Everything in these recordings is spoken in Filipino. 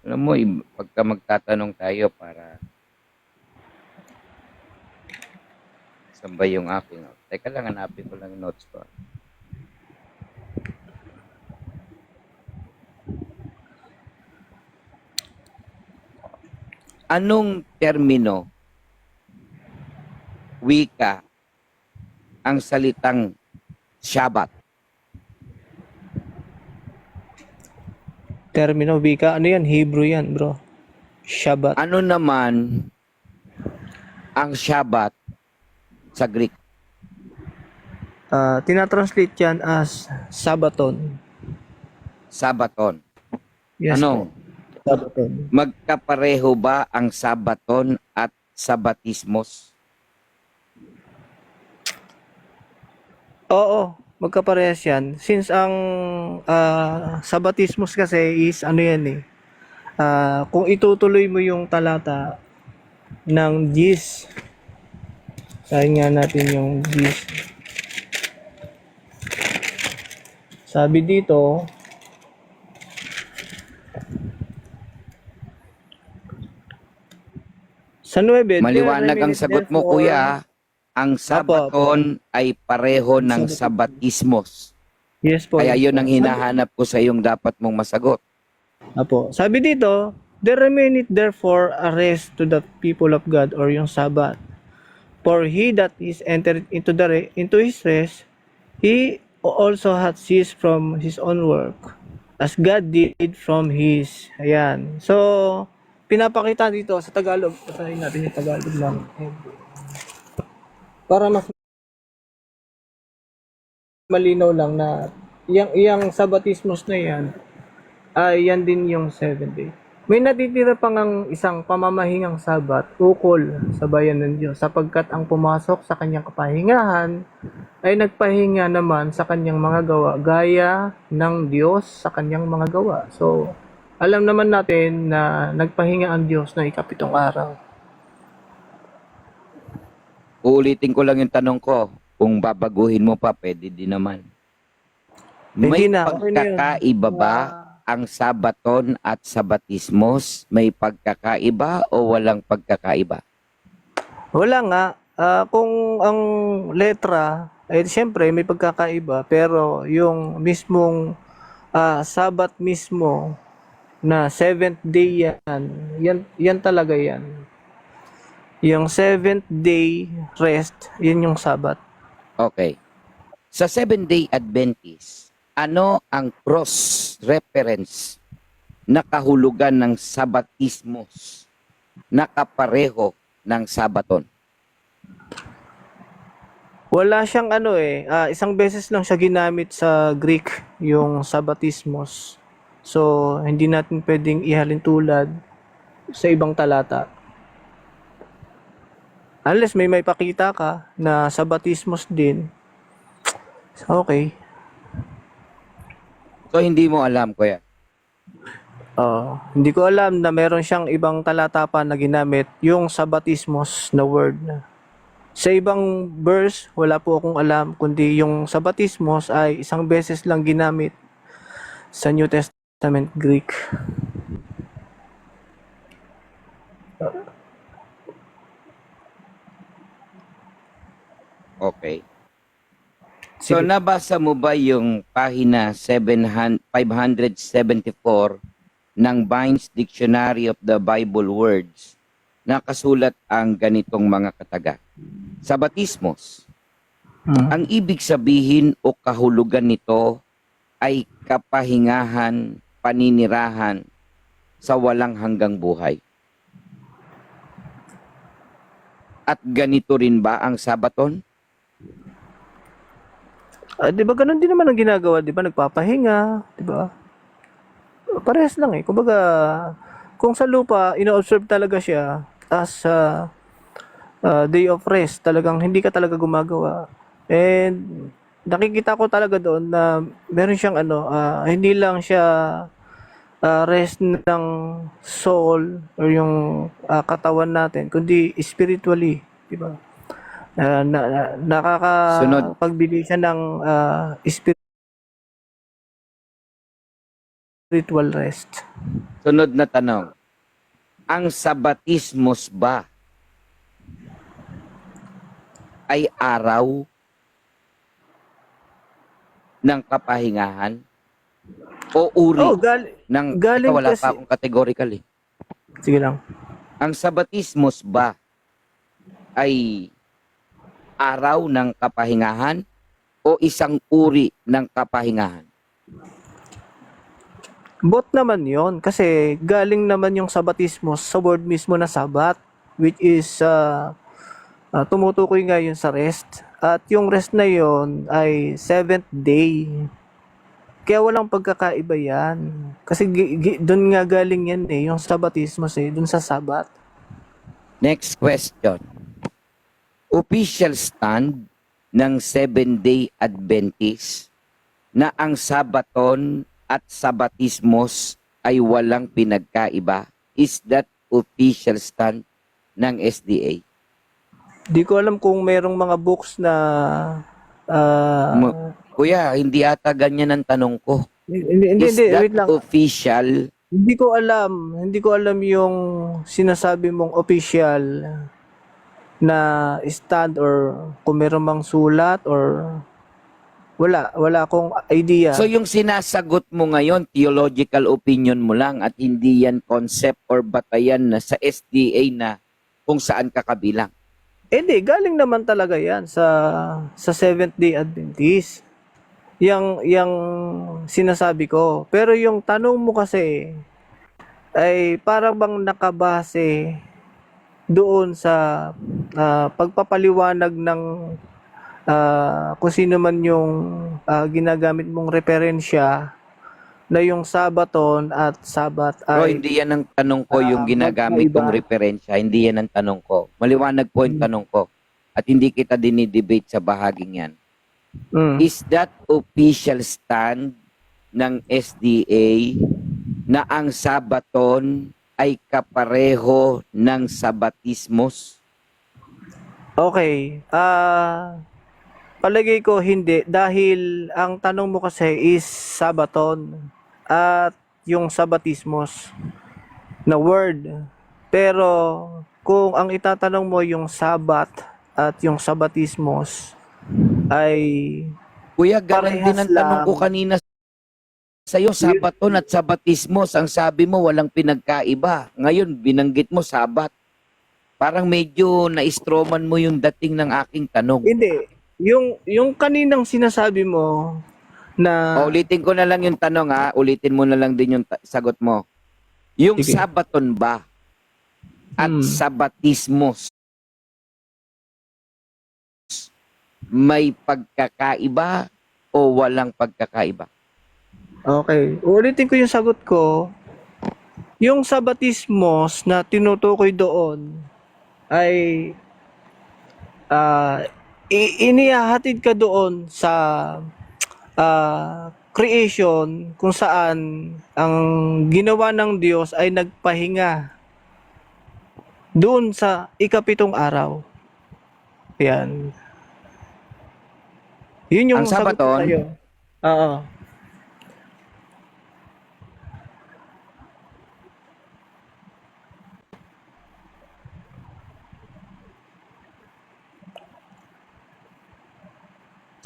Alam mo, pagka magtatanong tayo para saan ba yung aking notes? Teka lang, hanapin ko lang yung notes ko. Anong termino, wika, ang salitang Shabbat? Termino, wika. Ano yan? Hebrew yan, bro. Shabbat. Ano naman ang Shabbat sa Greek? Tinatranslate yan as Sabaton. Sabaton. Yes Ano? po. Sabaton. Magkapareho ba ang Sabaton at Sabatismos? Oo, magkaparehas yan. Since ang Sabatismos kasi is ano yan eh. Kung itutuloy mo yung talata ng Gis, sabi nga natin yung Gis. Sabi dito, sa 9, Maliwanag ang sagot mo, kuya. Ang Sabaton ay pareho ng Sabatismos. Yes po. Kaya yes yun po. ang hinahanap ko sa iyong dapat mong masagot. Apo. Sabi dito, there remaineth therefore a rest to the people of God, or yung Sabbath. For he that is entered into his rest, he also hath ceased from his own work, as God did from his. Ayan. So, pinapakita dito sa Tagalog. Basahin natin yung Tagalog lang. Para mas malinaw lang na iyang Sabbatismos na yan, ay yan din yung 7 day. May natitira pang ang isang pamamahingang Sabat ukol sa bayan ng Diyos, sapagkat ang pumasok sa kanyang kapahingahan ay nagpahinga naman sa kanyang mga gawa, gaya ng Diyos sa kanyang mga gawa. So, alam naman natin na nagpahinga ang Diyos na ikapitong araw. Uulitin ko lang yung tanong ko. Kung babaguhin mo pa, pwede din naman. May Hindi na, okay na yun. pagkakaiba ba ang Sabaton at Sabatismos? May pagkakaiba o walang pagkakaiba? Wala nga. Kung ang letra, eh siyempre may pagkakaiba, pero yung mismong Sabat mismo na 7th day yan talaga yan. Yung 7th day rest, yun yung Sabat. Okay. Sa 7-day Adventist, ano ang cross-reference na kahulugan ng Sabatismos na kapareho ng Sabaton? Wala siyang isang beses lang siya ginamit sa Greek, yung Sabatismos. So, hindi natin pwedeng ihalin tulad sa ibang talata. Unless may pakita ka na Sabatismos din, okay. So, hindi mo alam, kuya? Hindi ko alam na meron siyang ibang talata pa na ginamit yung Sabatismos na word. Sa ibang verse, wala po akong alam, kundi yung Sabatismos ay isang beses lang ginamit sa New Testament Greek. Okay. So, nabasa mo ba yung pahina 574 ng Vine's Dictionary of the Bible Words? Nakasulat ang ganitong mga kataga. Sabatismos. Ang ibig sabihin o kahulugan nito ay kapahingahan, paninirahan sa walang hanggang buhay. At ganito rin ba ang Sabaton? Di ba ganun din naman ang ginagawa, di ba? Nagpapahinga, di ba? Parehas lang eh. Kumbaga, kung sa lupa, ino-observe talaga siya as day of rest, talagang hindi ka talaga gumagawa. And nakikita ko talaga doon na meron siyang hindi lang siya rest ng soul or yung katawan natin, kundi spiritually, di ba? Nakakapagbigay siya ng spiritual rest. Sunod na tanong. Ang sabatismos ba ay araw ng kapahingahan o uri Oh, ng... galing Ito, wala kasi. pa akong categorical eh. Sige lang. Ang sabatismos ba ay araw ng kapahingahan o isang uri ng kapahingahan? Both naman yon kasi galing naman yung sabatismo sa word mismo na sabat, which is tumutukoy nga yun sa rest. At yung rest na yon ay seventh day. Kaya walang pagkakaiba yan. Kasi doon nga galing yan eh, yung sabatismo doon sa sabat. Next question. Official stand ng Seventh-day Adventist na ang Sabaton at Sabatismos ay walang pinagkaiba. Is that official stand ng SDA? Di ko alam kung merong mga books na Kuya, hindi ata ganyan ang tanong ko. hindi, Is that wait lang. official? Hindi ko alam yung sinasabi mong official na stand or kung meron mang sulat or wala akong idea. So yung sinasagot mo ngayon, theological opinion mo lang at hindi yan concept or batayan na sa SDA na kung saan ka kabilang. Hindi, galing naman talaga yan sa Seventh-day Adventist. Yang sinasabi ko. Pero yung tanong mo kasi ay parang bang nakabase doon sa pagpapaliwanag ng kung sino man yung ginagamit mong referensya na yung Sabaton at Sabat Bro, ay hindi yan ang tanong ko, yung ginagamit kong magkaiba. referensya. Hindi yan ang tanong ko. Maliwanag po yung tanong ko. At hindi kita dinidebate sa bahaging yan. Mm. Is that official stand ng SDA na ang Sabaton ay kapareho ng Sabatismos? Okay. Palagay ko hindi dahil ang tanong mo kasi is Sabaton at yung Sabatismos na word. Pero kung ang itatanong mo yung Sabat at yung Sabatismos ay Kuya, ganun din ang parehas tanong ko lang. kanina sa'yo, Sabaton at Sabatismos. Ang sabi mo, walang pinagkaiba. Ngayon, binanggit mo Sabat. Parang medyo na-istroman mo yung dating ng aking tanong. Hindi. Yung kaninang sinasabi mo na Ulitin ko na lang yung tanong ha. Ulitin mo na lang din yung sagot mo. Yung Sige. Sabaton ba at Hmm. Sabatismos may pagkakaiba o walang pagkakaiba? Okay. Ulitin ko yung sagot ko. Yung Sabatismos na tinutukoy doon ay inihahatid ka doon sa creation kung saan ang ginawa ng Diyos ay nagpahinga doon sa ikapitong araw. Yan. Yun yung Ang sagot ko Sabaton? sa'yo. Oo.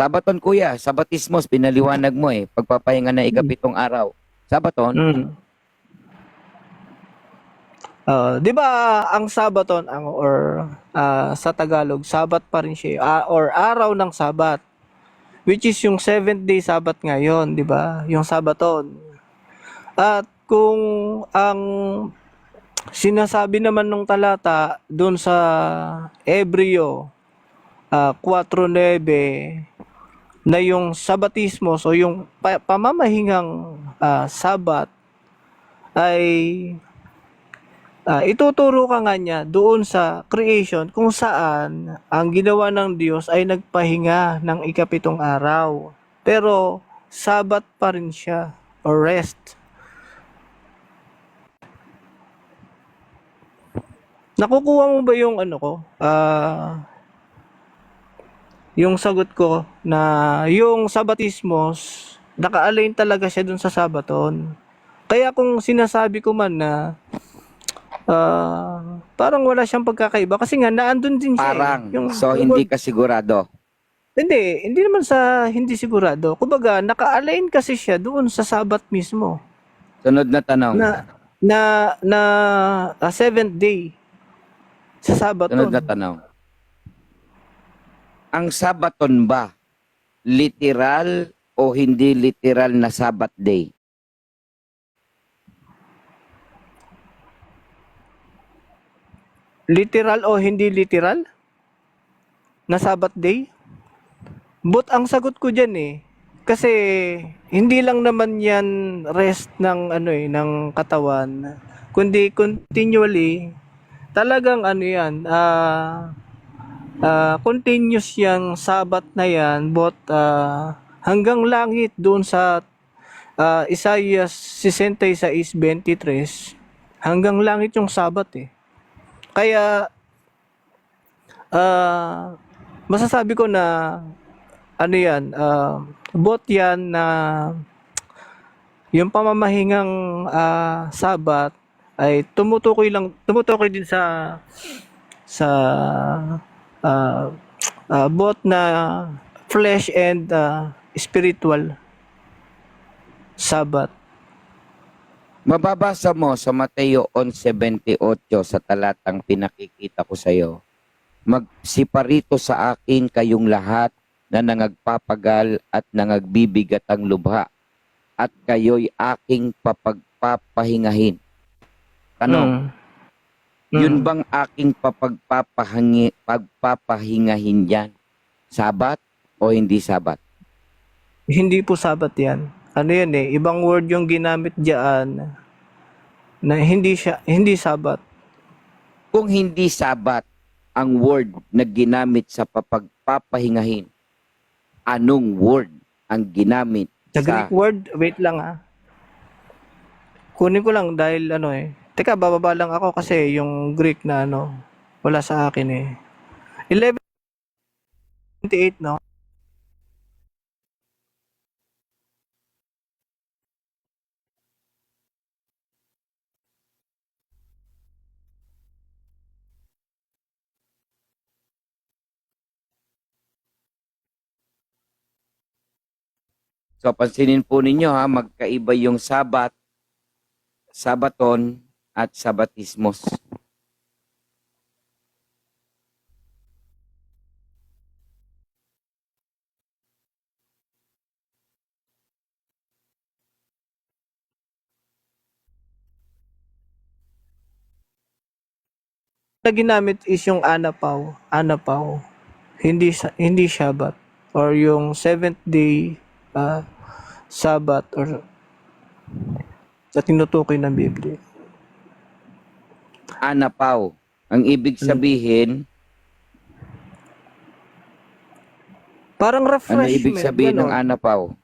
Sabaton kuya, Sabatismos, pinaliwanag mo eh. Pagpapahinga na ikapitong araw. Sabaton? Mm. 'Di ba ang Sabaton sa Tagalog, Sabat pa rin siya or araw ng Sabat, which is yung seventh day Sabat ngayon, 'di ba? Yung Sabaton. At kung ang sinasabi naman ng talata doon sa Hebreo 4:9 na yung Sabatismos o yung pamamahingang Sabat ay ituturo ka nga niya doon sa creation kung saan ang ginawa ng Diyos ay nagpahinga ng ikapitong araw. Pero Sabat pa rin siya or rest. Nakukuha mo ba yung ano ko? Yung sagot ko na yung Sabatismos, naka-align talaga siya dun sa Sabaton. Kaya kung sinasabi ko man na parang wala siyang pagkakaiba kasi nga naandun din siya Parang, so yung hindi word. ka sigurado. Hindi naman sa hindi sigurado. Kumbaga, naka-align kasi siya doon sa Sabat mismo Sunod na tanong. na na seventh day sa Sunod Sabaton. na tanong. Ang Sabaton ba literal o hindi literal na Sabbath day? Literal o hindi literal na Sabat day? But ang sagot ko diyan kasi hindi lang naman 'yan rest ng ng katawan, kundi continually talagang 'yan, continuous 'yang Sabat na 'yan but hanggang langit doon sa Isaiah 66:23 hanggang langit yung Sabat Kaya masasabi ko na ano 'yan, both 'yan na yung pamamahingang Sabat ay tumutukoy din sa ah, both na flesh and spiritual Sabat. Mababasa mo sa Mateo 11:28 sa talatang pinakikita ko sa iyo. Magsiparito sa akin kayong lahat na nangagpapagal at nangagbibigatang lubha, at kayo'y aking papagpapahingahin. Tanong, yun bang aking pagpapahingahin yan? Sabat o hindi sabat? Hindi po Sabat 'yan. Ano 'yan ibang word yung ginamit diyan na hindi Sabat. Kung hindi sabat ang word na ginamit sa papagpapahingahin, anong word ang ginamit Sa Greek word, wait lang Kunin ko lang dahil Teka, bababa lang ako kasi yung Greek na wala sa akin 11:28 no? So pansinin po ninyo magkaiba yung sabat, sabaton at sabatismos. Na ginamit is yung anapaw. Hindi Shabbat or yung seventh day Sabbath or sa tinutukoy ng Biblia. Anapaw. Ang ibig sabihin, Parang ano refreshment. ibig sabihin ng ganon. anapaw?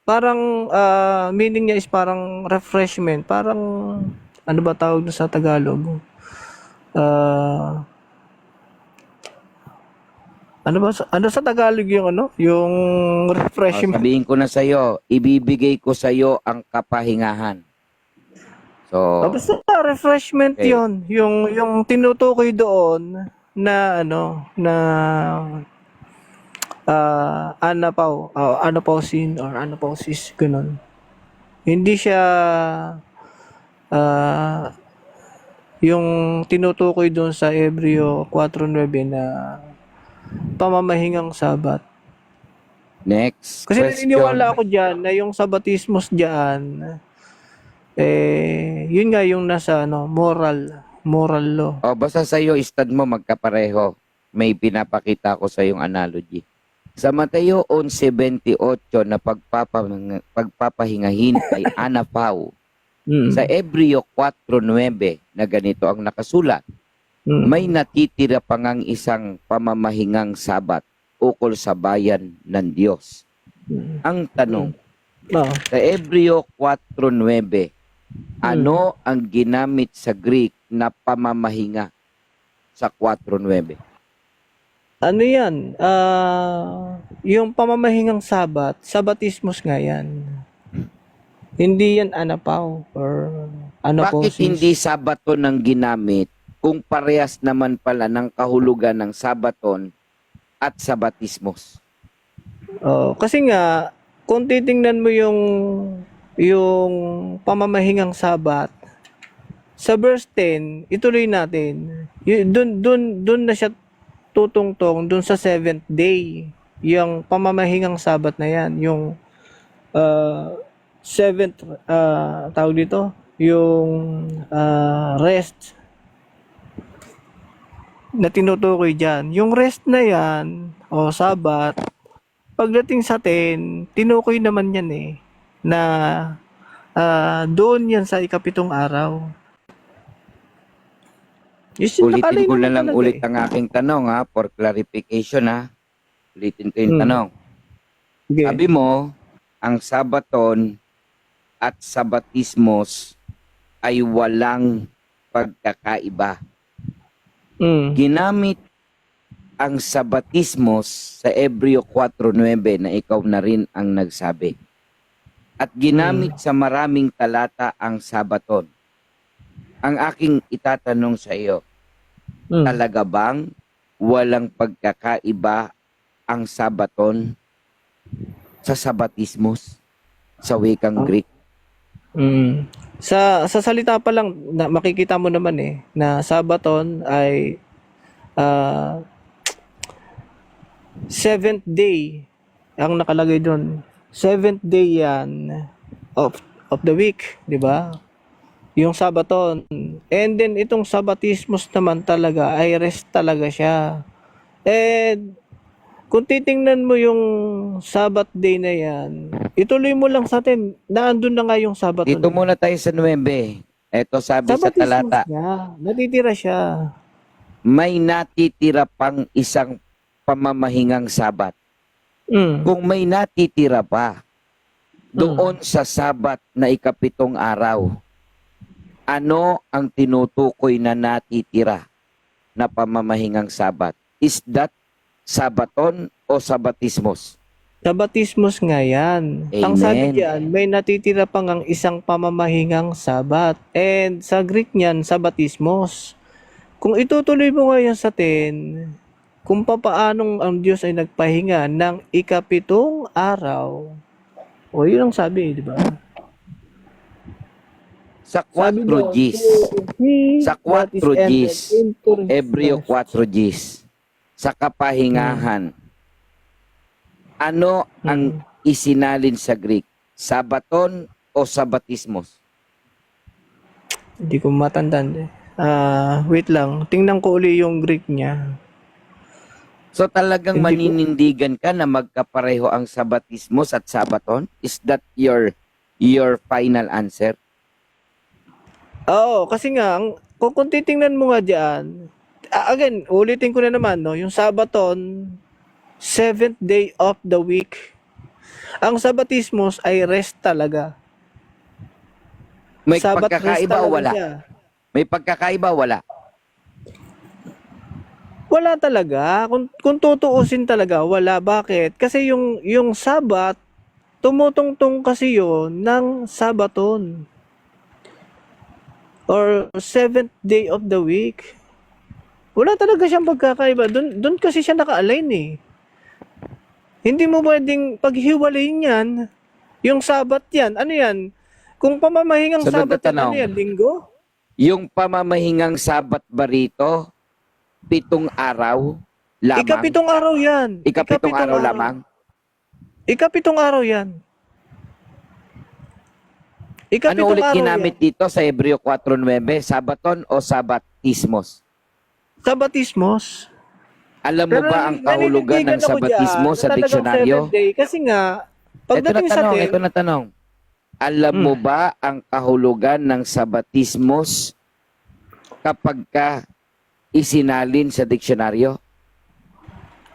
Parang meaning niya is parang refreshment. Parang ano ba tawag na sa Tagalog? Ano sa Tagalog yung yung refreshment? Sabihin ko na sa iyo, ibibigay ko sa iyo ang kapahingahan. So, Basta refreshment okay. 'yon, yung tinutukoy doon na na anapausin or anapausis ganun. Hindi siya yung tinutukoy doon sa Hebreo 4:9 na pamamahingang Sabat. Next Kasi question. naniniwala ako diyan na yung Sabatismos diyan yun nga yung nasa moral law. Basta sa iyo, stud mo magkapareho. May pinapakita ko sa yung analogy. Sa Mateo 11:28 na pagpapahingahin ay anapaw. Sa Hebreo 4:9 na ganito ang nakasulat. May natitira pa ngang isang pamamahingang sabat ukol sa bayan ng Diyos. Ang tanong, sa Hebreo 4:9, ano ang ginamit sa Greek na pamamahinga sa 4:9? Ano yan? Yung pamamahingang Sabat, Sabatismos nga yan. Hindi yan anapaw or Bakit anaposis. hindi Sabaton ang ginamit kung parehas naman pala ng kahulugan ng Sabaton at Sabatismos? Oh, kasi nga kung titingnan mo yung pamamahingang Sabat sa verse 10, ituloy natin. Dun na siya tutungtong dun sa seventh day. Yung pamamahingang Sabat na yan, yung seventh tawag dito, yung rest na tinutukoy diyan. Yung rest na yan o Sabat, pagdating sa 10, tinukoy naman yan na doon yan sa ikapitong araw. Yes, Ulitin ko na naman lang talaga ulit ang aking tanong for clarification Ulitin ko yung tanong. Sige. Sabi mo, ang Sabaton at Sabatismos ay walang pagkakaiba. Ginamit ang Sabatismos sa Hebreo 4:9 na ikaw na rin ang nagsabi. At ginamit sa maraming talata ang Sabaton. Ang aking itatanong sa iyo, talaga bang walang pagkakaiba ang Sabaton sa Sabatismos sa wikang Greek? Sa salita pa lang na makikita mo naman na Sabaton ay seventh day ang nakalagay doon. Seventh day yan of the week, di ba? Yung Sabaton. And then itong Sabatismos naman talaga ay rest talaga siya. And kung titingnan mo yung Sabbath day na yan, ituloy mo lang sa atin, naandun na nga yung Sabaton. Dito muna tayo sa 9. Ito sabi sa Sabatismos talata, niya, natitira siya. may natitira pang isang pamamahingang Sabat. Kung may natitira pa doon sa Sabat na ikapitong araw, ano ang tinutukoy na natitira na pamamahingang Sabat? Is that Sabaton o Sabatismos? Sabatismos nga yan. Amen. Ang sabi diyan, may natitira pang ang isang pamamahingang Sabat. And sa Greek niyan, Sabatismos. Kung itutuloy mo nga yan sa 10, kung papaanong ang Diyos ay nagpahinga ng ikapitong araw, o yun ang sabi, di ba? Sa Sabi 4 doon, Gs. He Sa that is 4 entered Gs. into his Hebreo rest. 4 Gs. Sa kapahingahan. Ano ang isinalin sa Greek? Sabaton o Sabatismos? Hindi ko matandaan wait lang. Tingnan ko uli yung Greek niya. So talagang Hindi ko- maninindigan ka na magkapareho ang Sabatismos at Sabaton? Is that your final answer? Oo, kasi nga, kung titingnan mo nga dyan, again, ulitin ko na naman, no, yung Sabaton, seventh day of the week. Ang Sabatismos ay rest talaga. May Sabat rest pagkakaiba o talaga wala? siya. May pagkakaiba o wala? Wala talaga. Kung tutuusin talaga, wala. Bakit? Kasi yung Sabat, tumutungtong kasi yon ng Sabaton. Or seventh day of the week. Wala talaga siyang pagkakaiba. Doon kasi siya naka-align Hindi mo pwedeng paghiwalayin yan. Yung Sabat yan. Ano yan? Kung pamamahingang Sunod na Sabat yan, tanong. ano yan? Linggo? Yung pamamahingang Sabat ba rito, 7 araw lamang? Ikapitong araw yan. Ikapitong araw lamang? Ikapitong araw yan. Ano Ikapitong ulit araw ginamit yan. dito sa Hebreo 4:9? Sabaton o Sabatismos? Sabatismos. Alam mo ba ang kahulugan ng naninindigan ako Sabatismo dyan sa na talagang diksyonaryo? seventh day. Kasi nga, pagdating sa 10, Ito na tanong. Alam mo ba ang kahulugan ng Sabatismos kapag ka isinalin sa diksyonaryo?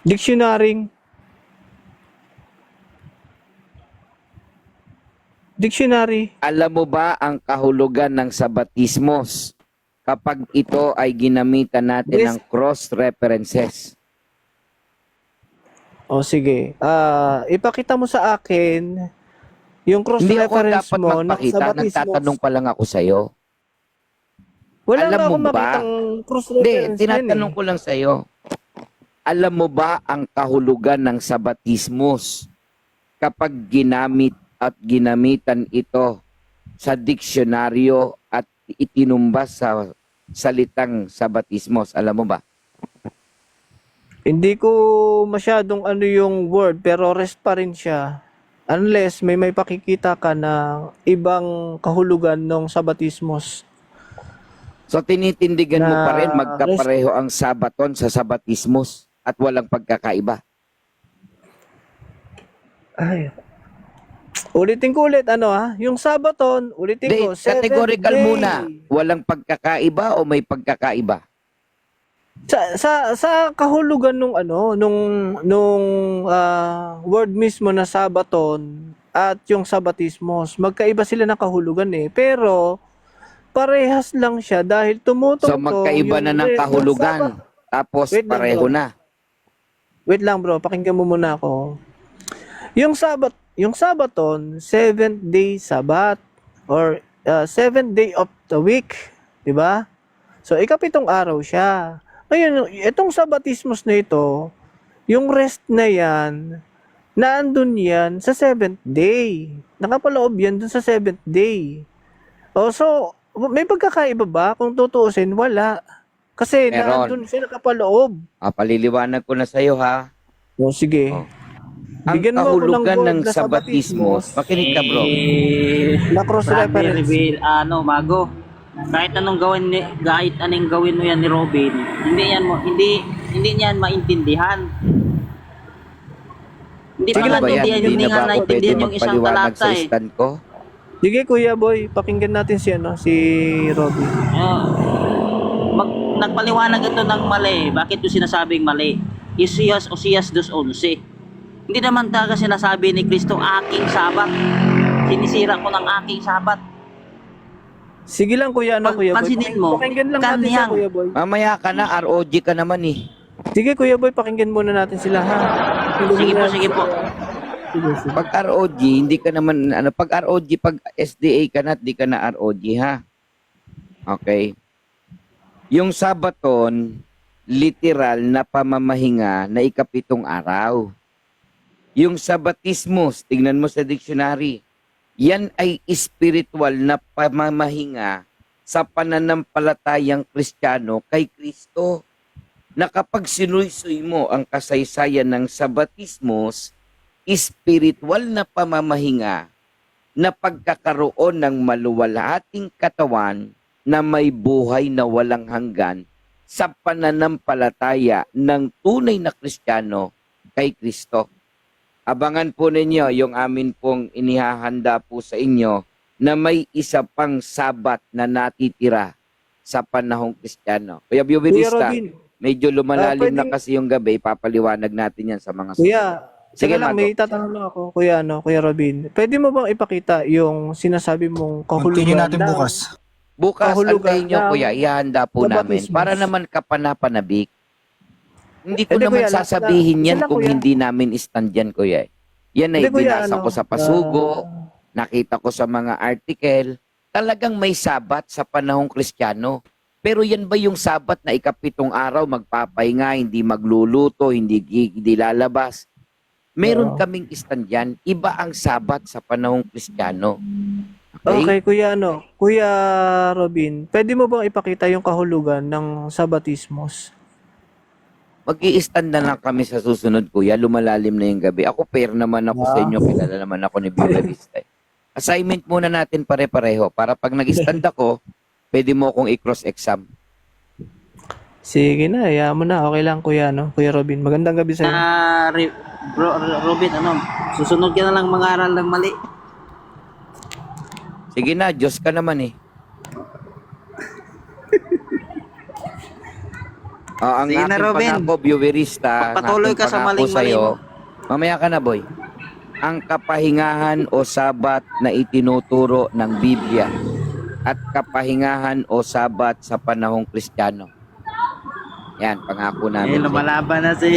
Dictionary. Alam mo ba ang kahulugan ng Sabatismos kapag ito ay ginamitan natin Yes. ng cross references? O sige. Ipakita mo sa akin Yung cross Hindi ako reference dapat mo ng magpakita, sa batismos. nagtatanong pa lang ako sa'yo. Wala Alam nga mo akong ba? makitang cross Hindi, reference yan tinatanong eh. ko lang sa'yo. Alam mo ba ang kahulugan ng sabatismos kapag ginamit at ginamitan ito sa diksyonaryo at itinumbas sa salitang sabatismos? Alam mo ba? Hindi ko masyadong ano yung word, pero rest pa rin siya. Unless may pakikita ka na ibang kahulugan ng sabatismos So tinitindigan mo pa rin na rest. magkapareho ang sabaton sa sabatismos at walang pagkakaiba. Ay, ulitin ko ulit, ano ha? Yung Sabaton, ulitin Hindi, ko, seventh categorical day. muna. Walang pagkakaiba o may pagkakaiba? Sa kahulugan nung ano, nung word mismo na Sabaton at yung Sabatismos, magkaiba sila ng kahulugan eh. Pero parehas lang siya dahil So tumutungtong magkaiba na ng yung kahulugan. Tapos Wait lang, pareho bro. na. Wait lang bro, pakinggan mo muna ako. Yung Sabaton, seventh day Sabat or seventh day of the week, 'di ba? So ikapitong araw siya. Ngayon, itong Sabatismos na ito, yung rest na yan, naandun yan sa seventh day. Nakapaloob yan dun sa seventh day. Oh, so may pagkakaiba ba? Kung tutuusin, wala. Kasi Meron. naandun siya nakapaloob. Paliliwanag ko na sa'yo ha. Oh, sige. Oh. Ang Bigyan mo ako ng kahulugan word ng na sabatismos, makinig ka bro. Na cross Brother reference. Reveal, Mago. Kahit anong gawin mo yan ni Robin, hindi niyan maintindihan. Hindi Sige pa lang, Ano ba yan? naintindihan, Hindi hindi na nga ba ako pwede naintindihan yung isang magpaliwanag talata sa eh. stand ko? Sige Kuya Boy, pakinggan natin si Robby. Nagpaliwanag ito ng mali. Bakit yung sinasabing mali? Osias 2:11. Hindi naman talaga sinasabi ni Kristo, aking sabat. Sinisira ko ng aking sabat. Sige lang Kuya, Kuya Boy. Pansinin mo, Pakinggan lang natin kaniyang. siya Kuya Boy. Mamaya ka na, ROG ka naman eh. Sige Kuya Boy, pakinggan muna natin sila ha. Sige po. Sige. Pag ROG, hindi ka naman, pag ROG, pag SDA ka na, di ka na ROG ha. Okay. Yung Sabaton, literal na pamamahinga na ikapitong araw. Yung Sabatismos, tingnan mo sa dictionary, yan ay spiritual na pamamahinga sa pananampalatayang Kristiyano kay Kristo. Na kapag sinuysuy mo ang kasaysayan ng Sabatismos, spiritual na pamamahinga na pagkakaroon ng maluwalhating katawan na may buhay na walang hanggan sa pananampalataya ng tunay na Kristiyano kay Kristo. Abangan po ninyo yung amin pong inihahanda po sa inyo na may isa pang Sabat na natitira sa panahong Kristiyano. Kuya Kuya Bioberista, Robin, medyo lumalalim na pwedeng- kasi yung gabi, papaliwanag natin yan sa mga Kuya, Sige, sige lang, Mago. may tatanong lang ako, Kuya Robin. Pwede mo bang ipakita yung sinasabi mong Continue kahulugan natin ng- bukas. Bukas, kahulugan antayin nyo, ng kuya, ihanda po namin. baptismos? Para naman kapanapanabik. Hindi ko Hindi, naman kuya, sasabihin isa yan lang, kung kuya. hindi namin stand yan, kuya. Yan ay Hindi, kuya, binasa ano, ko sa pasugo, nakita ko sa mga article. Talagang may Sabat sa panahong Kristiyano. Pero yan ba yung Sabat na ikapitong araw, magpapahinga, hindi magluluto, hindi lalabas? Meron Oo. kaming stand yan. Iba ang Sabat sa panahong Kristiyano. Okay, Kuya Robin, pwede mo bang ipakita yung kahulugan ng Sabatismos? Mag-i-stand na lang kami sa susunod, kuya. Lumalalim na yung gabi. Ako, fair naman ako sa inyo. Kilala naman ako ni Bella Vista. Assignment muna natin pare-pareho para pag nag-stand ako, pwede mo akong i-cross-exam. Sige na, hayaan mo na. Okay lang, Kuya Robin. Magandang gabi sa'yo. Robin, susunod ka na lang mangaral ng mali. Sige na, Diyos ka naman eh. Ang Sige na, aking Robin. pangako, viewerista, Patuloy ka sa maling-mali mo. Mamaya ka na, boy. Ang kapahingahan o Sabat na itinuturo ng Biblia at kapahingahan o Sabat sa panahong Kristiyano. Yan, pangako namin. Lumalaban na si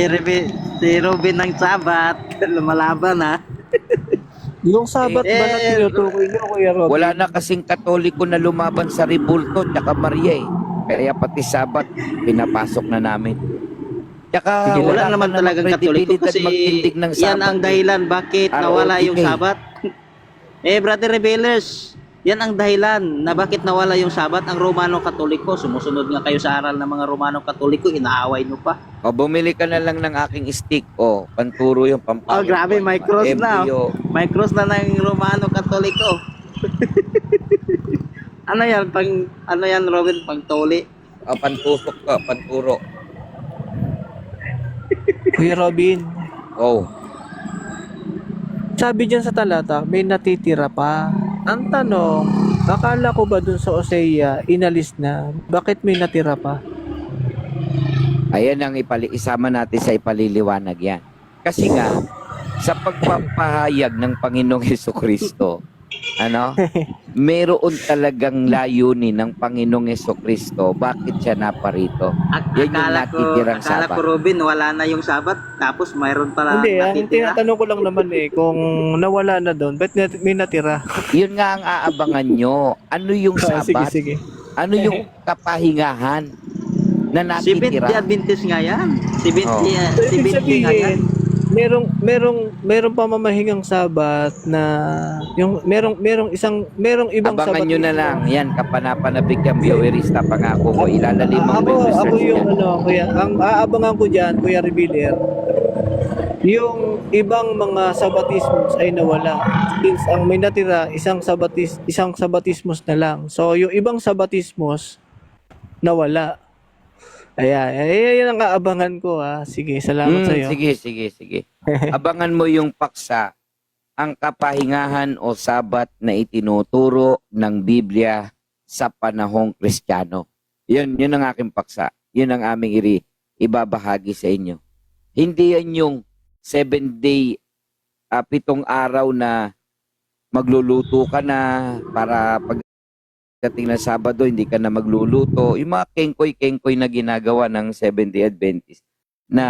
Robin ng Sabat. Lumalaban na. Yung Sabat ba na tinutukoy niyo, Kuya Robin? Wala na kasing Katoliko na lumaban sa Rebulto tsaka Maria eh. Kaya pati Sabat, pinapasok na namin. Tsaka Sige, Wala ka naman namang talagang Katoliko kredibilidad kasi magtindig ng yan Sabat ang eh. dahilan bakit nawala yung ROTK. Sabat. Brother Rebellers, yan ang dahilan na bakit nawala yung Sabat. Ang Romano Katoliko, sumusunod nga kayo sa aral ng mga Romano Katoliko, inaaway nyo pa. O, bumili ka na lang ng aking stick. O, panturo yung pampangit. Oh, grabe, may cross na. MPO. May cross na ng Romano Katoliko. Ano yan, Robin, pang toli? O, pantusok ka, panturo. Kuya Robin, O, sabi dyan sa talata, may natitira pa. Ang tanong, akala ko ba dun sa Osea, inalis na? Bakit may natira pa? ayan ang isama natin sa ipaliliwanag yan. Kasi nga, sa pagpapahayag ng Panginoong Hesukristo, meron talagang layunin ng Panginoong Hesukristo. Bakit siya naparito? Yan yung natitirang Akala Sabat. ko, Robin, wala na yung Sabat. Tapos mayroon pala Hindi, ang natitira. tinatanong ko lang naman kung nawala na doon, ba't may natira? Yun nga ang aabangan nyo. Ano yung Sige, Sabat? sige. Ano yung kapahingahan na Seventh-day natitira? Adventist nga yan. Oh. So, ibig 70 nga yan. sabihin, merong pamamahingang Sabat na merong ibang Abangan Sabat. nyo na lang. Yan, kapanapanabik yung viewerista. Pangako ko, ilalalim ang Ako research yung yan. kuya, ang aabangan ko diyan, Kuya Revealer, yung ibang mga sabatismos ay nawala. Since ang may natira, isang sabatismos na lang. So, yung ibang sabatismos, nawala. Ayan ang aabangan ko ha. Sige, salamat sa'yo. Sige. Abangan mo yung paksa, ang kapahingahan o Sabat na itinuturo ng Biblia sa panahong Kristiyano. Yun ang aking paksa. Yun ang aming ibabahagi sa inyo. Hindi yan yung 7-day, 7 araw na magluluto ka na para pagdating ng Sabado, hindi ka na magluluto. Yung mga kengkoy na ginagawa ng 7-day Adventist na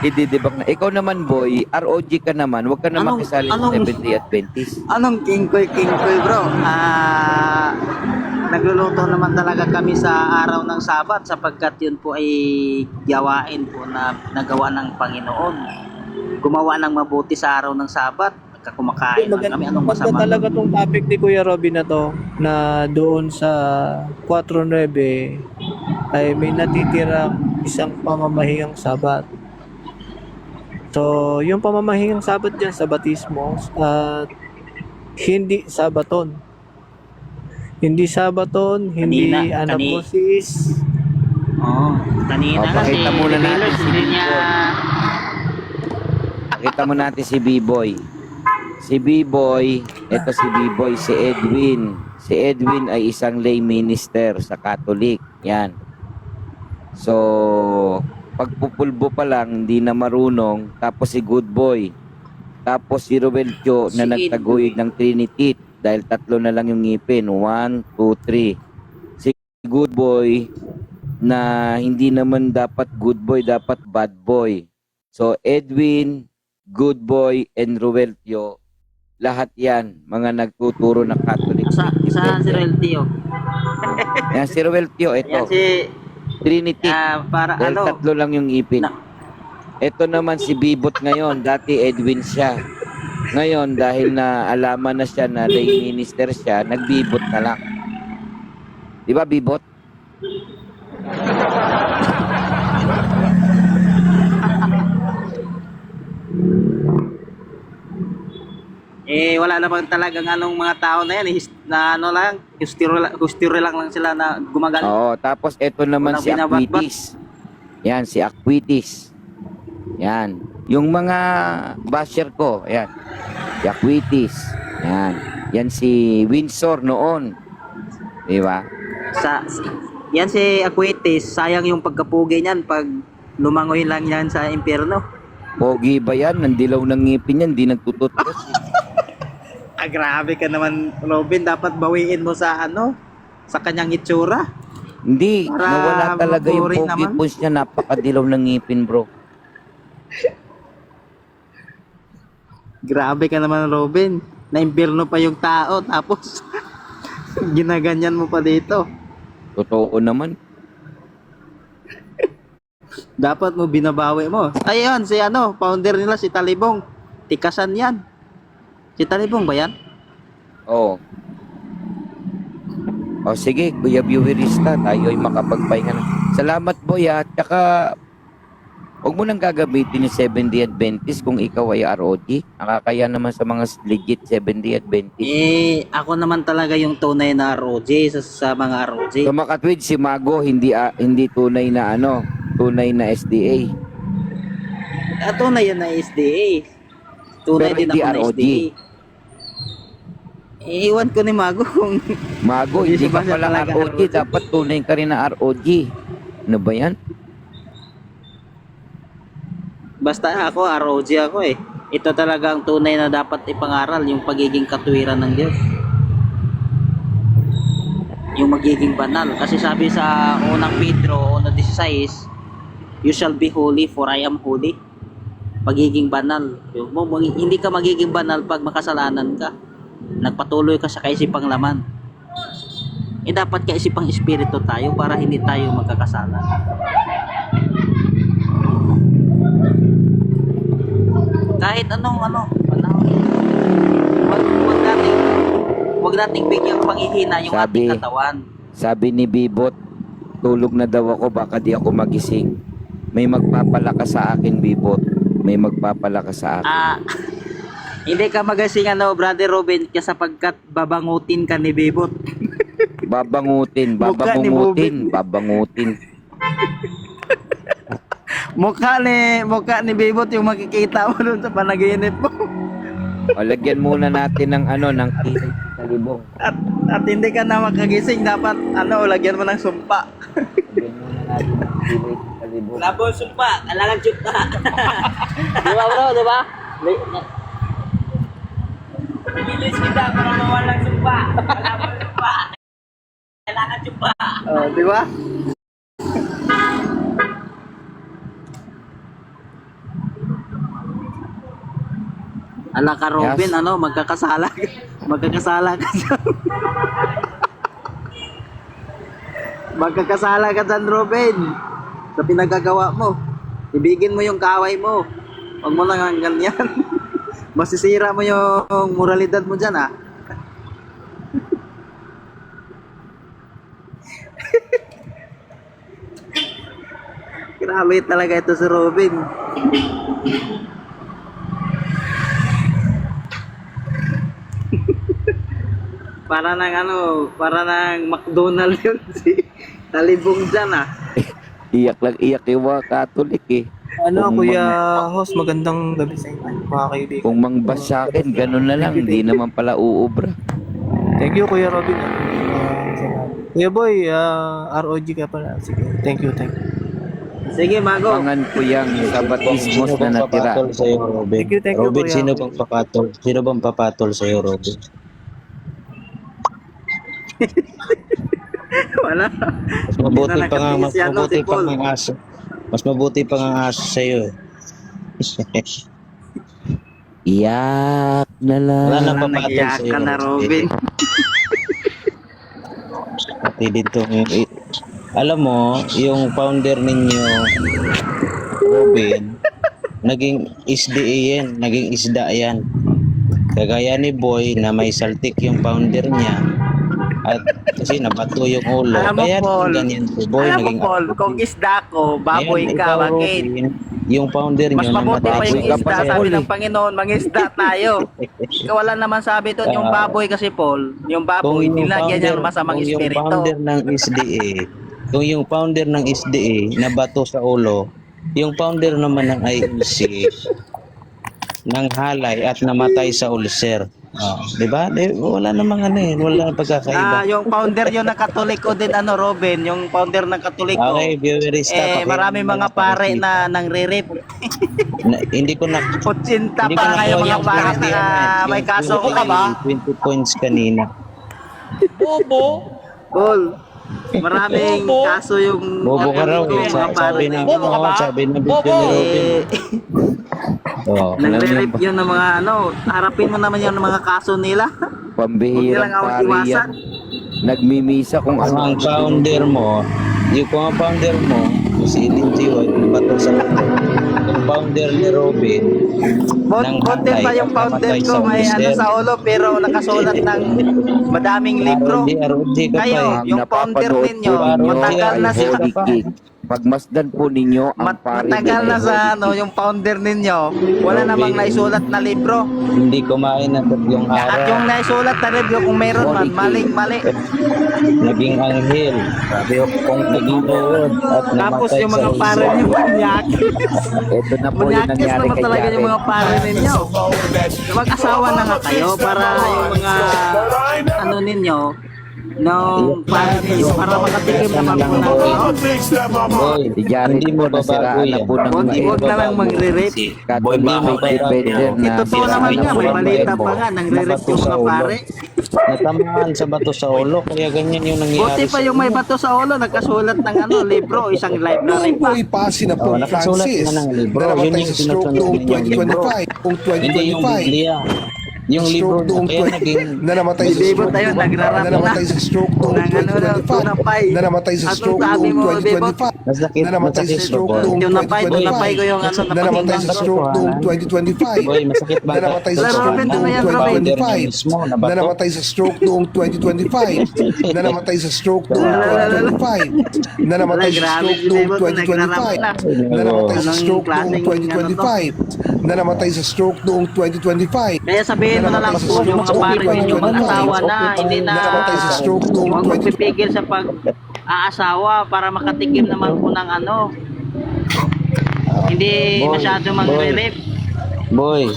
ididibak na. Ikaw naman, boy, ROG ka naman. Huwag ka na makisali sa 7-day Adventist. Anong kingkoy, bro? Nagluluto naman talaga kami sa araw ng Sabat sapagkat yun po ay gawain po na nagawa ng Panginoon. Gumawa ng mabuti sa araw ng Sabat. Kumakain lang kami. Anong Maganda masama? talaga tong topic ni Kuya Robin na to, na doon sa 4:9 ay may natitirang isang pamamahingang Sabat. So, yung pamamahingang Sabat dyan sa batismo at hindi Sabaton. Hindi Sabaton, hindi anaposis. Kanina kasi Pakita muna natin si hindi niya Pakita mo natin si B-Boy. Si B-Boy, ito si B-Boy, si Edwin. Si Edwin ay isang lay minister sa Catholic. Yan. So, pagpupulbo pa lang, hindi na marunong. Tapos si Good Boy. Tapos si Rovelcio na Si nagtaguyod ng Trinity dahil 3 na lang yung ngipin. 1, 2, 3. Si Good Boy na hindi naman dapat good boy, dapat bad boy. So, Edwin, Good Boy, and Rovelcio, lahat yan, mga nagtuturo ng Catholic. Saan si Reltio? Yan si Rovelcio, ito. Yan si Trinity. para Dahil 3 lang yung ipin. Ito naman si Bibot ngayon. Dati Edwin siya. Ngayon, dahil na alaman na siya na lay minister siya, nagbibot na lang. Di ba, Bibot? wala naman talagang anong mga tao na yan, na ano lang, hustiro lang sila na gumagaling. Oo, tapos ito naman Walang si binabatbat. Aquitis. Yan, si Aquitis. Yan. Yung mga basher ko, yan. Si Aquitis. Yan. Yan si Windsor noon. Di ba? Yan si Aquitis, sayang yung pagkapugi niyan pag lumangoy lang yan sa impyerno. Pogi ba yan? Nandilaw ng ngipin yan, di nagtututros. Grabe ka naman, Robin. Dapat bawiin mo sa sa kanyang itsura. Hindi, Para nawala talaga yung maburing pogi naman. push niya. Napakadilaw ng ngipin, bro. Grabe ka naman, Robin. Na-impyerno pa yung tao, tapos ginaganyan mo pa dito. Totoo naman. Dapat mo binabawi mo. Ayun, si ano, founder nila, si Talibong. Tikasan yan. Si Talibong ba yan? Oo. O sige, Kuya Viewerista, tayo ay makapagpahinga na. Salamat, boy, at saka huwag mo nang gagamitin yung 70 Adventist kung ikaw ay ROG. Nakakaya naman sa mga legit 70 Adventist. Ako naman talaga yung tunay na ROJ sa mga ROJ. So makatwid si Mago, hindi tunay na tunay na SDA. Tunay yan na SDA. Tunay Pero din hindi ako na ROG. SDA. Iwan ko ni Mago kung Mago, Hindi hindi ba ka siya pala talaga ROG. ROG? Dapat tunay ka rin na ROG. Ano ba yan? basta ako ROG ako eh. Ito talaga ang tunay na dapat ipangaral, yung pagiging katuwiran ng Diyos. Yung magiging banal. Kasi sabi sa unang Pedro 1:16, you shall be holy for I am holy. Pagiging banal. Hindi ka magiging banal pag makasalanan ka. Nagpatuloy ka sa kaisipang laman. Dapat kaisipang espiritu tayo para hindi tayo magkakasala. Kahit anong wag nating bigyang panghihina yung Sabi- ating katawan. Sabi ni Bibot, tulog na daw ako, baka di ako magising. May magpapalakas sa akin, Bibot. May magpapalakas sa akin. Hindi ka magasing Brother Robin, kasi sapagkat babangutin ka ni Bebot. Babangutin, Mukha ni babangutin. Mukha ni Bebot yung makikita mo doon sa panaginip mo. O, lagyan muna natin ng ng kilay sa libong. At hindi ka na makagising, dapat lagyan mo ng sumpa. Lagyan muna natin ng kilay sa libong. Labo sumpa, kailangan sumpa. Di ba bro, di ba? Bilis kita para mawalang sumpa. Labo sumpa. Kailangan sumpa. Di ba? Ala ka Robin, Yes. magkakasala ka dyan. Magkakasala ka dyan, Robin. Sa pinagagawa mo. Ibigin mo yung kaaway mo. Huwag mo lang hanggang yan. Masisira mo yung moralidad mo dyan, ha? Grabe talaga ito si Robin. para nang McDonald yun si Talibong dyan, ah. Iyak lang iyak yung mga Katolik eh. Kung Kuya Host, magandang gabi sa inyo, mga kaibigan. Kung mangbas sa akin, ganun na lang. Hindi naman pala uubra. Thank you, Kuya Robin. Kuya Boy, ROG ka pala. Sige, thank you. Sige, Mago. Pangan ko yung sa batismos na natira. papatol sa'yo, Robin? Thank you, Robin, Kuya. sino bang papatol? Sino bang papatol sa'yo, Robin? Wala. Mas mabuti Hindi na pa nga, mas nakatiis yan, mabuti si pa Paul. nga ang aso. Mas mabuti pa nga ang aso sa'yo. Iyak na lang. Wala nang Wala, papatol nagiyak sa'yo, ka na, Robin. Pati dito. Alam mo, yung founder ninyo, Robin, naging SDA yan, naging isda yan. Kagaya ni Boy na may saltik yung founder niya at kasi nabato yung ulo. Alam mo, Kaya Paul, ganyan si Boy Alam mo, naging Paul, kung isda ko, baboy Ngayon, ka, ikaw, bakit? Robin, yung founder Mas niyo mabuti pa yung baboy ka isda, pa, sabi Paul, ng eh. Panginoon, mangisda tayo. Ikaw wala naman sabi doon, yung baboy kasi, Paul, yung baboy, nilagyan niya ng masamang kung yung espiritu. founder ng SDA, kung yung founder ng SDA nabato sa ulo, yung founder naman ng ILC nang halay at namatay sa ulcer. Di ba? Wala namang wala nang pagkakaiba. Yung founder yun ng Katoliko din, Robin, yung founder ng Katoliko. Okay, viewerista. Marami mga pare na nang re-rape. Hindi ko na 80 hindi ko pa na kayo mga yung pare grabe na may yung kaso ko 20 ka ba? 20 points kanina. Paul, maraming kaso yung Bobo ka raw. mga pare Sabi na na, yun. sabi na video ni Robin. Eh, Oh. Nagre-rip yun ng mga ano, harapin mo naman yung mga kaso nila. Pambihirang Huwag nilang pari iwasan. yan. Nagmimisa kung Kung ano. ang founder mo, si Ellen G. White, nabato sa ulo. Yung founder ni Robin, ng Buti pa Hanay, yung founder namatay ko may ano ulcer. sa ulo pero nakasulat ng madaming libro. ROD ka pa Kayo, eh. Ang yung founder napapanood ninyo, po ninyo matagal ay na sa Holy Kick. Pagmasdan po ninyo ang pari matagal na ni sa Holy ano, Kick. yung founder ninyo, wala Robin. namang naisulat na libro. Hindi kumain ng tatlong At yung araw. naisulat na libro kung meron man, Holy Kick. maling-mali. Naging anghel. Sabi ko, kung naging uod at Tapos namatay yung sa mga pare ulcer. niyo, bunyakis. Ito na po yung Bunyakis nangyari naman kay talaga yung Jared. mga pare ninyo. Mag-asawa na nga kayo para yung mga ano ninyo, nung pare ninyo, para makatikim naman po ng ano. Boy, Si Jared hindi po mo babago nasiraan na yan. po ng Huwag na lang magre-rape. Catholic defender na Totoo naman nga, may balita pa nga, nagre-rape yung mga pare. Natamaan sa bato sa ulo, kaya ganyan yung nangyayari. Buti pa yung may bato sa ulo, nagkasulat ng ano, libro, isang library pa. Buhay Pasi na Oh, Pope nakasulat Francis na ng libro. na Yun namatay yung sa stroke sinusunod noong ninyong libro. 2025. Noong Hindi yung 2025. Biblia. Yung libro Stroke noong kaya naging na namatay sa Bibot stroke tayo, nagrarap na namatay sa stroke noong Ng ano na, 2025. tunapay. Na namatay sa Anong stroke sabi noong mo, Bibot? 2025. masakit, Na namatay sa masakit stroke ba, boy? noong Tunapay ko 2025. yung ano, Na namatay sa napakinggan ko. stroke noong 2025. Boy, masakit ba? Na namatay sa Laro, stroke Robin, noong ano yan, Robin? 2025. Mismo, Na nabato. namatay sa stroke noong 2025. Na namatay sa stroke noong 2025. Na namatay sa Grabe, stroke noong Bibot, nagrarap 2025. na. Na namatay sa Anong stroke noong klaseng 2025. Na namatay sa stroke noong 2025. Kaya sabihin mo na lang po yung mga pare ninyo, mag-asawa na, hindi na Na namatay sa stroke noong huwag 2025. magpipigil sa pag-aasawa para makatikim naman po ng ano. Hindi Boy, masyado magre-rip. Boy,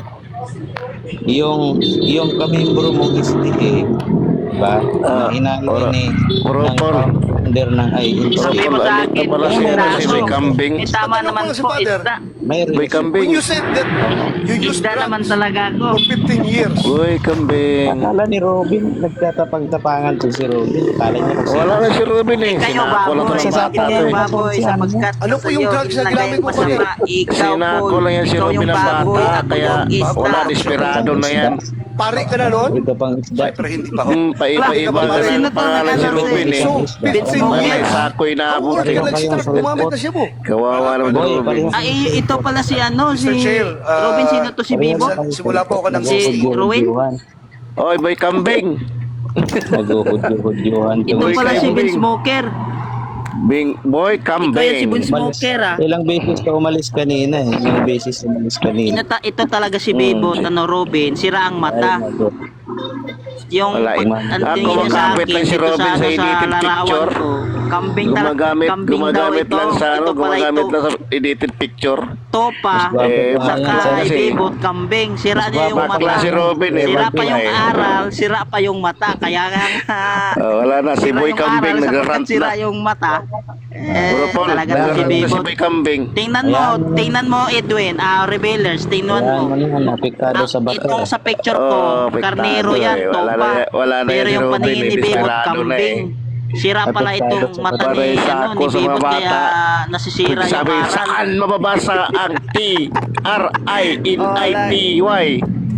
yung kamimbro mong SDA, ba? Na inalo ni ng founder ng INC. Sabi mo sa akin, pala si isda ano, si Boy ako. Kambing. Eh, tama naman po, isda. May Boy receipt. Kambing. You said that you used Isda naman talaga ako. for 15 years. Boy Kambing. Akala ni Robin, nagtatapag-tapangan to si Robin. Akala niya kasi. Wala na si Robin eh. Kayo Sinako lang baboy, to ng bata to kayo eh. baboy sapagkat Ano po yung drugs na ginamit mo, masama. Pare? Ikaw Sinako po, lang yan si ikaw Robin yung ng baboy, bata. ako Kaya yung isda. wala, desperado na yan. Pare ka na noon? Ito pang isda. Pero hindi pa ho. Paiba-iba Wala. ka Sino na to pangalan si nag-ano Robin eh. So, Vince 15 Monger. May years. sako'y How naabot old ka eh. nag-start? Gumamit na siya po. Kawawa naman si Boy, Robin. parehas- Ay, ito pala si ano, si Mr. Chair, Robin, sino to si Bibo? Simula po ako ng Si Ruin? Oy, Boy Kambing. Nag-uhudyo-hudyuhan. Ito Boy, pala si kayo, Vince Bing. Smoker. Boy Ikaw yung si Kambing. Vince Smoker ah. Ilang beses ka umalis kanina eh. Ilang beses umalis kanina. Ito talaga si Bibo, ano Robin, sira ang mata. Ay, Yung Wala eh. ang Ako, tingin niya sa makapit akin lang si dito Robin sa, sa ano, sa edited larawan picture. ko. Kambing talaga, kambing daw Gumagamit ito. lang sa ano, Ito pala gumagamit ito. lang sa edited picture. Topa, Eh, saka kasi- ibibot, kambing. Sira Mas niya yung bakla mata. si Robin eh, Sira pa bakla yung eh. aral, sira pa yung mata. Kaya nga, Wala na, si sira Boy yung Kambing aral, sapagkat nagrarant sira na. yung mata. Bro Paul, Talaga to si nagrarant na si Bibot. Boy Kambing. Tingnan mo Edwin, Rebellers, tingnan Ayan mo. mo na, apektado sa bato. Itong sa picture ko, apektado karnero yan, eh. topa. Wala na Pero yan si yung Robin paningin eh, ni Bibot, desperado na eh. kambing. Sira pala Apektado itong sa mata bato. ni, Para sa ano, ako ni sa mga Bibot bata. kaya nasisira yung Sabi, aral. saan mababasa ang T-R-I-N-I-T-Y?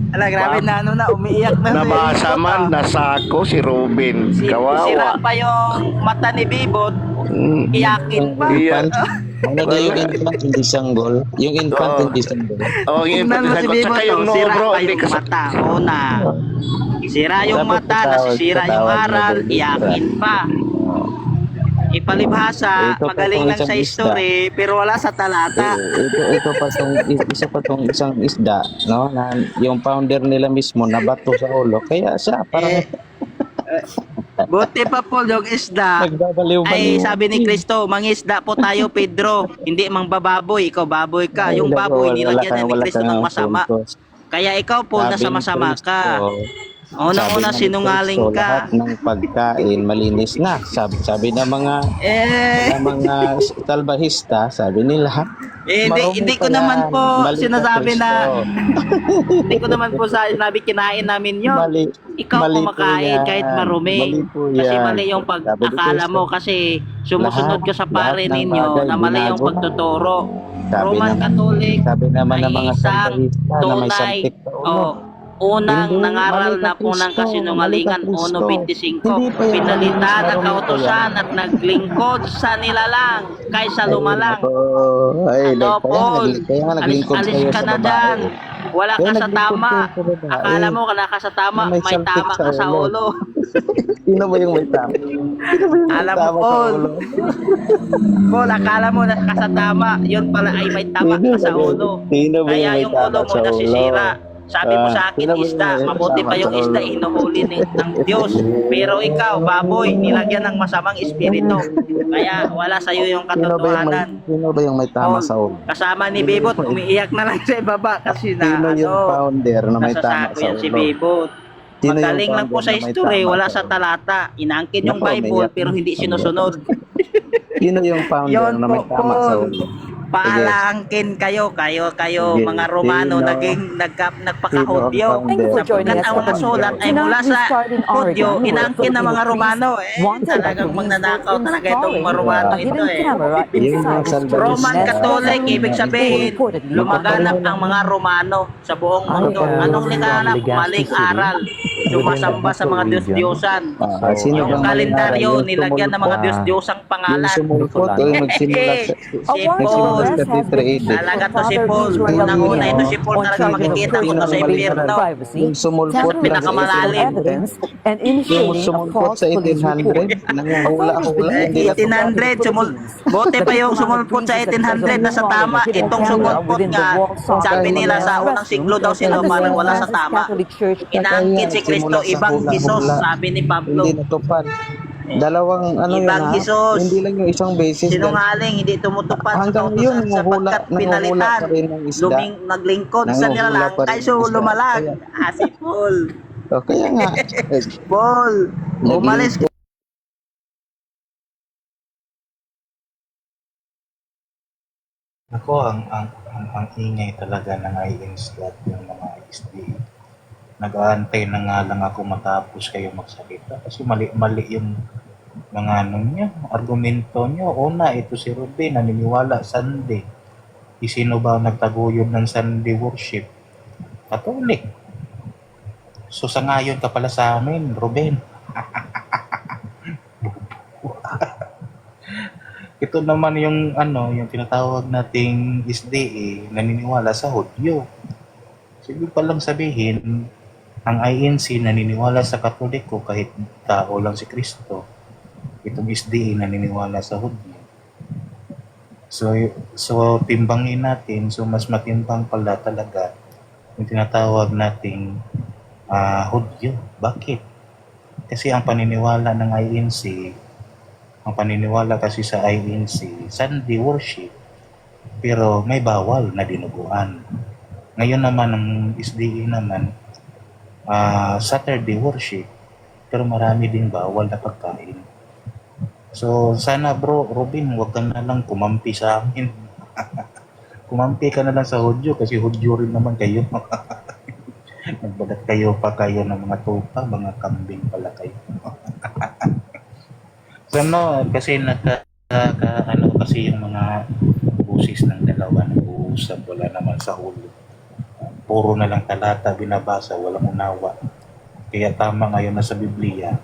Ala, grabe na ano na, umiiyak na. Nabasa si Bibot, man, ah. nasako si Robin. Sira Kawawa. pa yung mata ni Bibot, iyakin pa. Iya. Ano daw yung infant hindi sanggol? Yung infant Oo. hindi sanggol. Oh, yung Tingnan mo si sagot. Bibot, Tsaka yung oh, no, sira bro. pa Hindi yung kasi... mata. Una, sira yung Dapat mata, patawad, nasisira yung patawad mo, aral, Bibot. iyakin pa. Ipalibhasa, Ito pa magaling tong lang sa isang history, pero wala sa talata. Ito pa tong isa pa tong isang isda, no? Na yung founder nila mismo nabato sa ulo. Kaya siya parang Buti pa po yung isda. Ay, nagbabaliw-baliw. sabi ni Cristo, mangisda po tayo, Pedro. Hindi mangbababoy, ikaw baboy ka. Yung baboy, nilagyan ni Cristo ng masama. Kaya ikaw po, nasa masama ka. Unang-una, Sabi ng sinungaling Kristo, ka. lahat ng pagkain malinis na. Sabi ng mga salbahista, sabi nila, marumi Hindi pa ko naman yan. po Mali ka, sinasabi na, Kristo. hindi ko naman po sinabi kinain namin yun. Mali, Ikaw mali po kumakain yan. kahit marumi. Mali po Kasi yan. mali yung Sabi ni pag-akala Kristo, mo kasi sumusunod ka sa pare lahat ng ninyo bagay, na mali yung binago na. pagtuturo. Sabi Roman naman, Catholic sabi naman ay ng mga isang salbahista na may tunay saltik sa ulo. unang Hindi, nangaral mali ka, na punang Kristo. kasinungalingan Mali ka, Kristo. 1.25. Hindi pa yan Pinalitan malinis, ang marumi pa kautosan yan. at naglingkod sa nilalang kaysa lumalang. Ay, Ano, Paul? kaya nga naglingkod Alis kayo ka sa na babae. dyan. Wala Kaya ka sa naglingkod tama. kayo sa babae. Akala mo ka sa tama, Na may may saltik tama sa ka sa ulo. ulo. Sino ba yung may tama? Sino ba yung may Alam mo, tama sa Paul. ulo? Paul, akala mo na ka sa tama. Yun pala ay may tama ka sa ulo. Sino ba Kaya may yung ulo tama mo sa nasisira. Sabi mo sa akin, sino ba isda. yung may Mabuti tama pa yung sa isda, ulo? inuhuli ng Diyos. Pero ikaw, baboy, nilagyan ng masamang espiritu. Kaya wala sa'yo yung katotohanan. Sino ba yung may tama Paul, sa ulo? kasama ni Bebot, umiiyak na lang sa ibaba kasi na Sino yung founder na may tama nasasako sa yan si ulo? Bebot. Sino yung Magaling lang po founder sa na may history, tama wala sa sa ulo? talata. Inaangkin yung Nako, Bible umiyak pero na. hindi sinusunod. Sino yung founder Yon na may po, tama sa Paul. ulo? Paalangkin kayo Sige, mga Romano sino? nagpakahudyo. Thank you for Sapagkat joining us ang mga for sulat ay Tonight mula we sa start in Hudyo, Oregon, where inaangkin ng mga Filipino Romano. priests wanted by Talagang police magnanakaw for talaga itong installing mga Romano a ito hidden camera Yung mga inside the salbahista. Roman church. Catholic, ibig They sabihin, reportedly lumaganap ang mga Romano sa buong mundo. Anong liganap? Maling aral. Sumasamba sa mga Diyos-Diyosan. Sino Yung bang kalendaryo, malinara? Yung nilagyan ng mga sumulpot? Diyos-Diyosang Yung pangalan. sumulpot o yung nagsimula sa... Si A warrant Paul. arrest has been issued Talaga for to si Father Paul. Israel Unang-una, ito Nino si Paul on talaga charges of makikita mo personal to sa invasion of impyerno. privacy, Yung sumulpot tampering with Pinakamalalim. physical evidence, and Yung initiating a sumulpot false sa police report. 1800, nanguhula-hula, hindi na 1800, buti pa yung sumulpot sa 1800 na sa tama. Itong sumulpot nga, sabi nila sa unang siglo daw sila parang wala sa tama. Inaangkin si Kristo, ibang Jesus, sabi ni Pablo. hindi natupad. Dalawang ano yun Ibang ha? Jesus. Hindi lang yung isang beses. Sinungaling, hindi tumutupad sa Hanggang yun, kautosan sapagkat nanguhula pinalitan. pa rin ng isda. Naglingkod sa nila Nanguhula lang, pa rin kay ng isda. lumalang. Si Paul. O, kaya nga. Paul, umalis Ako, ang ingay talaga ng i-install yung mga SD. Nag-aantay na nga lang ako matapos kayo magsalita kasi mali yung mga argumento nyo. Una, ito si Ruben, naniniwala Sunday. Sino ba ang nagtaguyod ng Sunday worship? Catholic. So sa ngayon ka pala sa amin, Ruben. Ito naman yung yung tinatawag nating SDA, naniniwala sa Hudyo. Sige pa lang sabihin, ang INC naniniwala sa Katoliko kahit tao lang si Kristo. Itong SDA naniniwala sa Hudyo. So timbangin natin, so mas matimbang pala talaga yung tinatawag nating Hudyo. Bakit? Kasi ang paniniwala ng INC, ang paniniwala kasi sa INC, Sunday worship, pero may bawal na dinuguan. Ngayon naman, ang SDA naman, Saturday worship, pero marami ding bawal na pagkain. So, sana bro, Robin, huwag ka na lang kumampi sa amin. Kumampi ka na lang sa Hudyo, kasi Hudyo rin naman kayo. Nagbalat kayo ng mga tupa, mga kambing pala kayo. So kasi kasi yung mga busis ng dalawa nag-uusap, wala naman sa ulo. Puro na lang talata binabasa, walang unawa. Kaya tama ngayon na sa Biblia,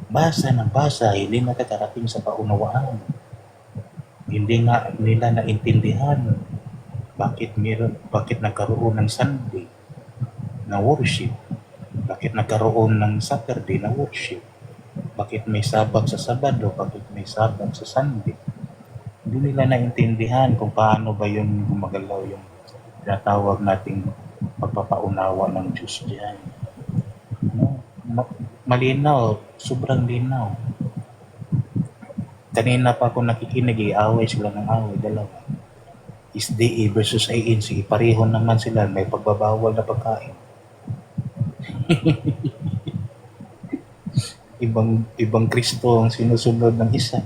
basa ng basa, hindi nakakarating sa kaunawaan. Hindi nga nila naintindihan bakit nagkaroon ng Sunday na worship, bakit nagkaroon ng Saturday na worship. Bakit may Sabat sa Sabado? Bakit may Sabat sa Sunday? Hindi nila naintindihan kung paano ba yun gumagalaw yung tinatawag nating pagpapaunawa ng Diyos diyan. Malinaw, sobrang linaw. Kanina pa ako nakikinig, away sila ng away, dalawa. SDA versus ANC, pareho naman sila, may pagbabawal na pagkain. ibang Kristo ang sinusunod ng isa.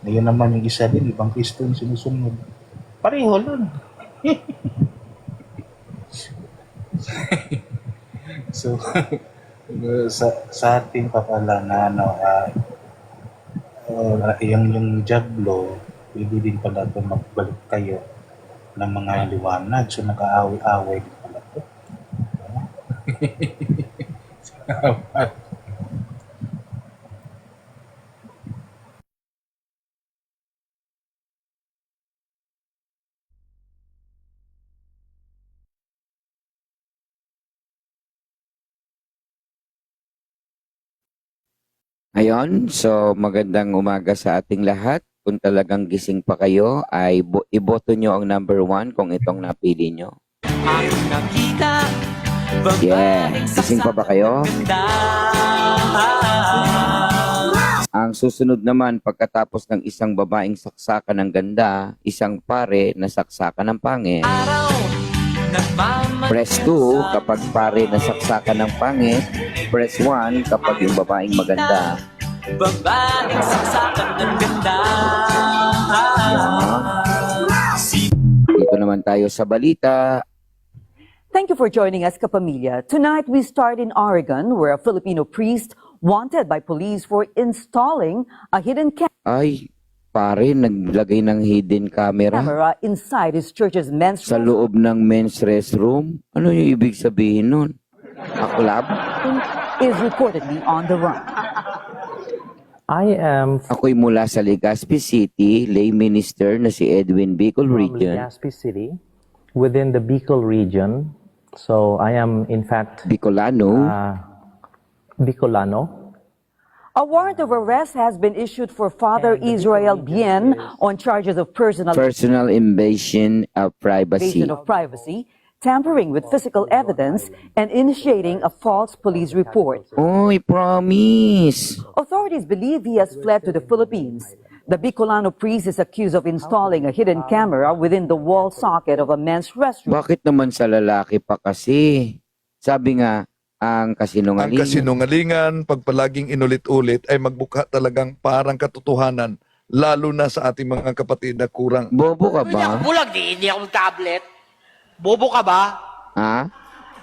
Ngayon naman yung isa din, ibang Kristo ang sinusunod. Pareho lang. So, sa ating papala na yung Diablo, pwede din pala ito magbalik kayo ng mga liwanag. So, nag-aaway-aaway din pala ito. Ngayon, so magandang umaga sa ating lahat. Kung talagang gising pa kayo, ay iboto nyo ang number 1 kung itong napili nyo. Yeah, gising pa ba kayo? Ang susunod naman, pagkatapos ng isang babaeng saksakan ng ganda, isang pare na saksakan ng pangit. Press 2 kapag pare na saksakan ng pangit. Press 1 kapag yung babaeng maganda. Babaeng saksakan ng ganda. Dito naman tayo sa balita. Thank you for joining us, Kapamilya. Tonight, we start in Oregon, where a Filipino priest wanted by police for installing a hidden Ay, pare, naglagay ng hidden camera camera inside his church's men's sa loob ng men's restroom. Ano yung ibig sabihin nun? Aklab? room, is reportedly on the run. I am Ako'y mula sa Legazpi City, lay minister na si Edwin Bicol from Region. Legazpi City, within the Bicol region. So I am, in fact, Bicolano. Bicolano. A warrant of arrest has been issued for Father Israel Bien on charges of Personal invasion of privacy. invasion of privacy, tampering with physical evidence, and initiating a false police report. Oy, promise. Authorities believe he has fled to the Philippines. The Bicolano priest is accused of installing a hidden camera within the wall socket of a men's restroom. Bakit naman sa lalaki pa kasi? Sabi nga, ang Ang kasinungalingan. kasinungalingan, pag palaging inulit-ulit, ay magbuka talagang parang katotohanan, lalo na sa ating mga kapatid na kurang. Bobo ka ba? Bulag, hindi akong tablet. Bobo ka ba? Ha?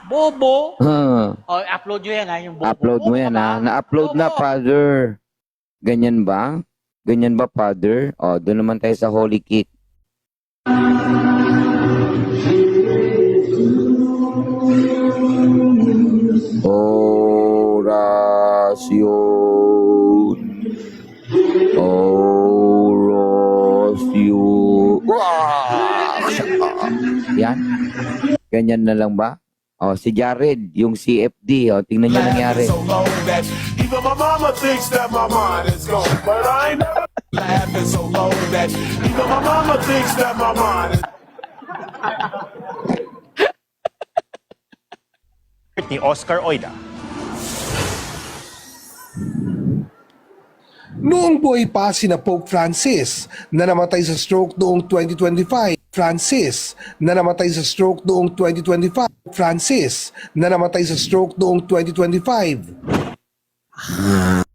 Bobo? Huh. O, upload nyo yan ha, yung bobo. Upload mo Bobo yan ka ba? ha. Na-upload na, Bobo. Father. Ganyan ba? Ganyan ba, Father? O, doon naman tayo sa Holy Kick. Orasyon. Orasyon. Wow! Yan. Ganyan na lang ba? O, si Jared, yung CFD. O, tingnan niyo nangyari. Even my mama thinks that my mind is gone, but I ain't never laughing so low that even my mama thinks that my mind is Ni Oscar Oida. Noong buhay pa sina Pope Francis na namatay sa stroke noong 2025. Francis na namatay sa stroke noong 2025. Francis na namatay sa stroke noong 2025.